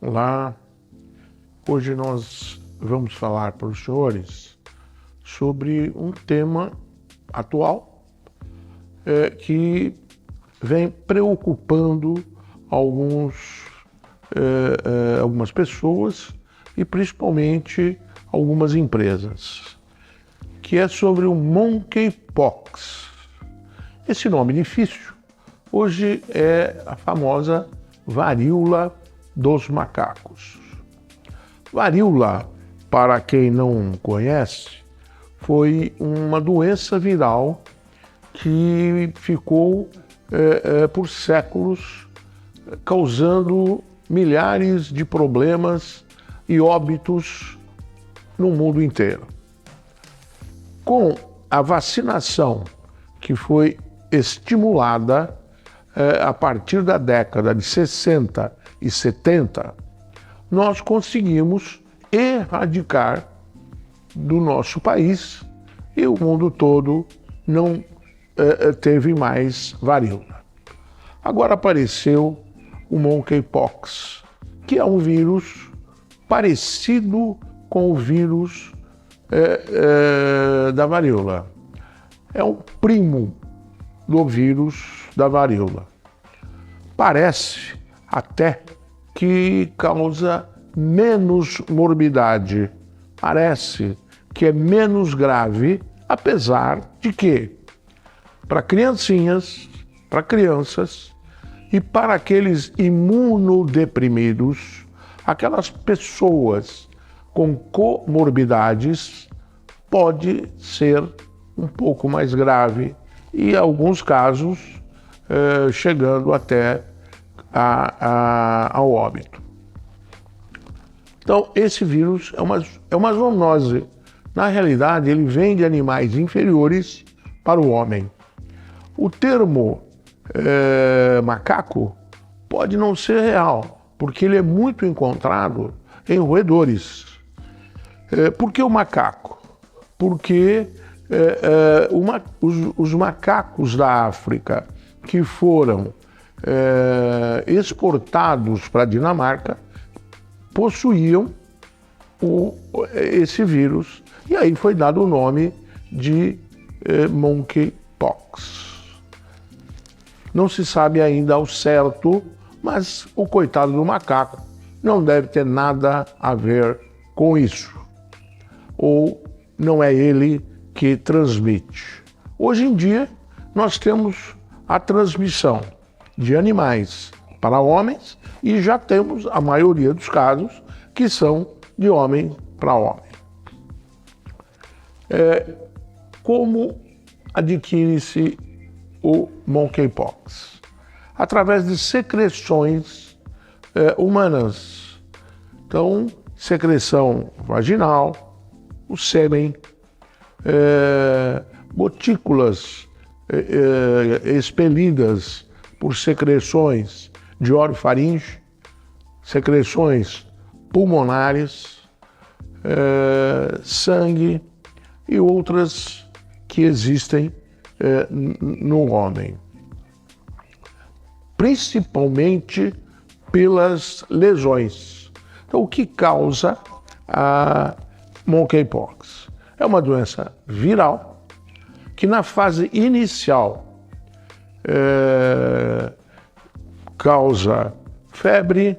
Olá, hoje nós vamos falar para os senhores sobre um tema atual que vem preocupando algumas pessoas e principalmente algumas empresas, que é sobre o Monkeypox. Esse nome difícil hoje é a famosa varíola dos macacos. Varíola, para quem não conhece, foi uma doença viral que ficou por séculos causando milhares de problemas e óbitos no mundo inteiro. Com a vacinação que foi estimulada a partir da década de 60 e 70, nós conseguimos erradicar do nosso país e o mundo todo não teve mais varíola. Agora apareceu o Monkeypox, que é um vírus parecido com o vírus da varíola. É um primo do vírus da varíola. Parece até que causa menos morbidade, parece que é menos grave, apesar de que, para criancinhas, para crianças e para aqueles imunodeprimidos, aquelas pessoas com comorbidades, pode ser um pouco mais grave e, em alguns casos, chegando até ao óbito. Então, esse vírus é uma zoonose. Na realidade, ele vem de animais inferiores para o homem. O termo macaco pode não ser real, porque ele é muito encontrado em roedores. Por que o macaco? Porque os macacos da África que foram exportados para a Dinamarca possuíam esse vírus, e aí foi dado o nome de Monkeypox. Não se sabe ainda ao certo, mas o coitado do macaco não deve ter nada a ver com isso, ou não é ele que transmite. Hoje em dia, nós temos a transmissão de animais para homens e já temos a maioria dos casos que são de homem para homem. Como adquire-se o Monkeypox? Através de secreções humanas. Então, secreção vaginal, o sêmen, gotículas expelidas por secreções de orofaringe, secreções pulmonares, sangue e outras que existem no homem. Principalmente pelas lesões. Então, o que causa a Monkeypox? É uma doença viral que na fase inicial causa febre,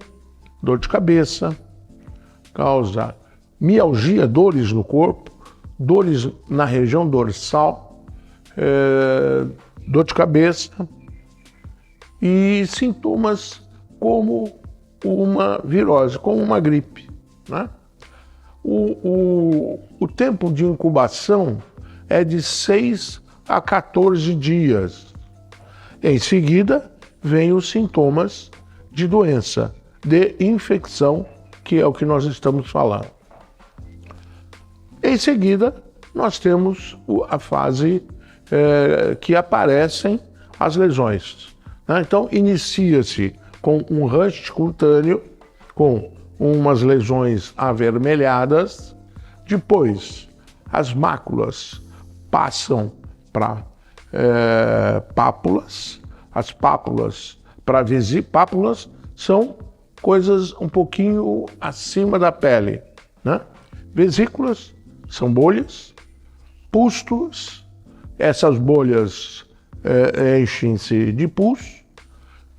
dor de cabeça, causa mialgia, dores no corpo, dores na região dorsal, dor de cabeça e sintomas como uma virose, como uma gripe, né? O tempo de incubação é de 6 a 14 dias. Em seguida, vêm os sintomas de doença, de infecção, que é o que nós estamos falando. Em seguida, nós temos a fase que aparecem as lesões, né? Então, inicia-se com um rash cutâneo, com umas lesões avermelhadas, depois as máculas passam para pápulas, as pápulas para vesículas, pápulas são coisas um pouquinho acima da pele, né? Vesículas são bolhas, pústulas, essas bolhas enchem-se de pus,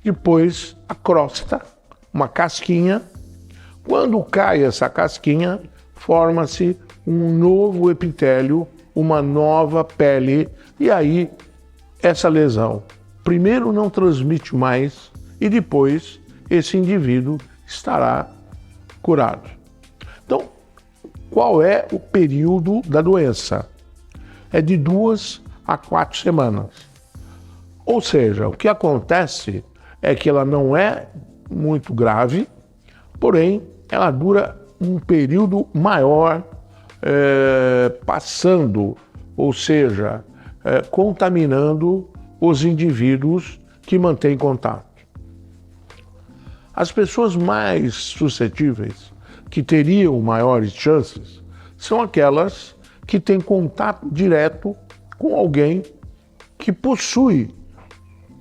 depois a crosta, uma casquinha. Quando cai essa casquinha, forma-se um novo epitélio, uma nova pele, e aí essa lesão primeiro não transmite mais e depois esse indivíduo estará curado. Então, qual é o período da doença? É de 2 a 4 semanas. Ou seja, o que acontece é que ela não é muito grave, porém ela dura um período maior, passando, ou seja, contaminando os indivíduos que mantêm contato. As pessoas mais suscetíveis, que teriam maiores chances, são aquelas que têm contato direto com alguém que possui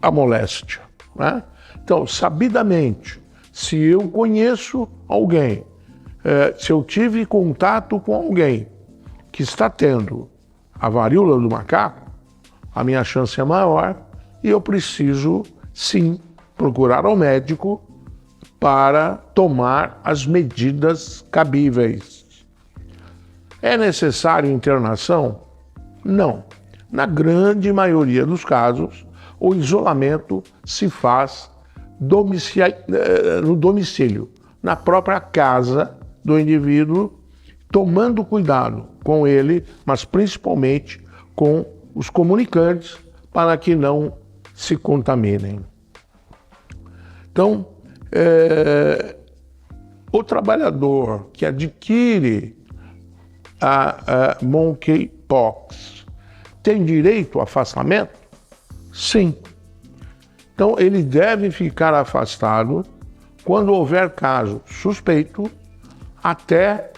a moléstia, né? Então, sabidamente, se eu conheço alguém, se eu tive contato com alguém que está tendo a varíola do macaco, a minha chance é maior e eu preciso, sim, procurar ao médico para tomar as medidas cabíveis. É necessário internação? Não. Na grande maioria dos casos, o isolamento se faz no domicílio, na própria casa do indivíduo, tomando cuidado com ele, mas principalmente com os comunicantes, para que não se contaminem. Então, o trabalhador que adquire a monkeypox tem direito a afastamento? Sim. Então, ele deve ficar afastado quando houver caso suspeito até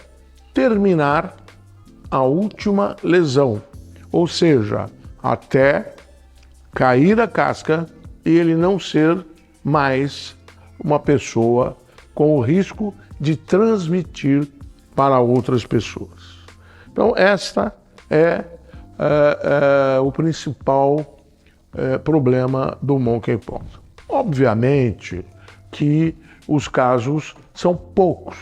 terminar a última lesão, ou seja, até cair a casca e ele não ser mais uma pessoa com o risco de transmitir para outras pessoas. Então, esta é o principal problema do monkeypox. Obviamente que os casos são poucos,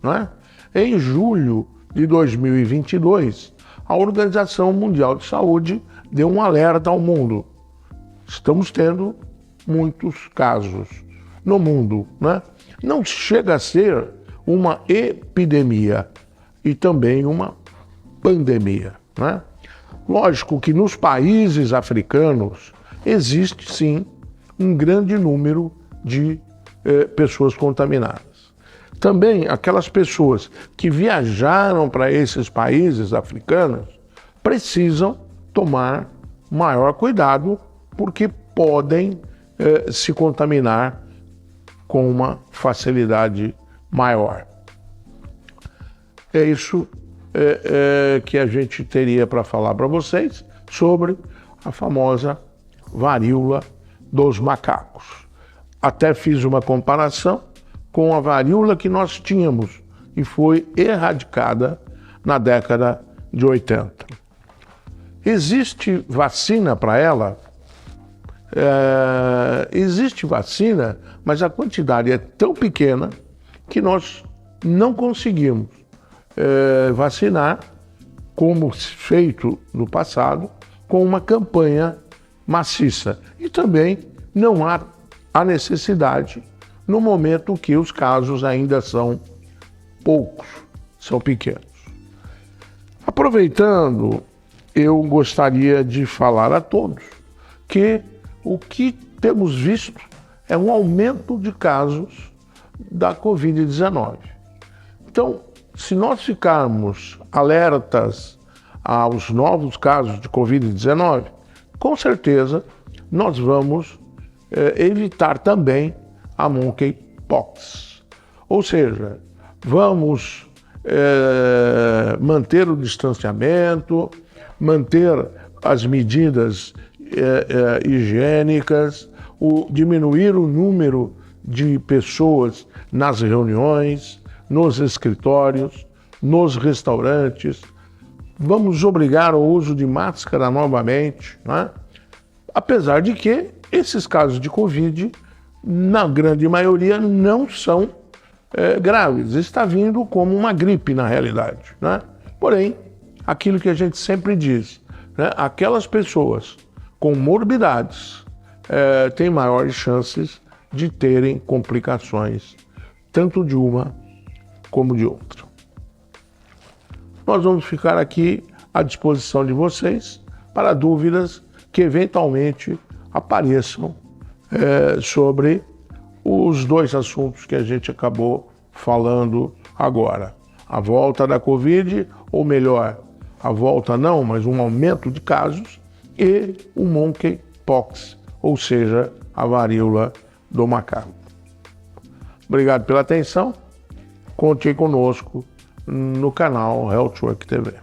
né? Em julho de 2022, a Organização Mundial de Saúde deu um alerta ao mundo. Estamos tendo muitos casos no mundo, né? Não chega a ser uma epidemia e também uma pandemia, né? Lógico que nos países africanos existe sim um grande número de pessoas contaminadas. Também aquelas pessoas que viajaram para esses países africanos precisam tomar maior cuidado porque podem se contaminar com uma facilidade maior. É isso que a gente teria para falar para vocês sobre a famosa varíola dos macacos. Até fiz uma comparação com a varíola que nós tínhamos e foi erradicada na década de 80. Existe vacina para ela? Existe vacina, mas a quantidade é tão pequena que nós não conseguimos vacinar, como feito no passado, com uma campanha maciça. E também não há a necessidade no momento que os casos ainda são poucos, são pequenos. Aproveitando, eu gostaria de falar a todos que o que temos visto é um aumento de casos da Covid-19. Então, se nós ficarmos alertas aos novos casos de Covid-19, com certeza nós vamos evitar também a monkeypox. Ou seja, vamos manter o distanciamento, manter as medidas higiênicas, diminuir o número de pessoas nas reuniões, nos escritórios, nos restaurantes. Vamos obrigar ao uso de máscara novamente, né? Apesar de que esses casos de Covid, na grande maioria, não são graves. Está vindo como uma gripe na realidade, né? Porém, aquilo que a gente sempre diz, né? Aquelas pessoas com morbidades têm maiores chances de terem complicações, tanto de uma como de outra. Nós vamos ficar aqui à disposição de vocês para dúvidas que eventualmente apareçam sobre os dois assuntos que a gente acabou falando agora. A volta da Covid, ou melhor, a volta não, mas um aumento de casos, e o monkeypox, ou seja, a varíola do macaco. Obrigado pela atenção. Conte conosco no canal Healthwork TV.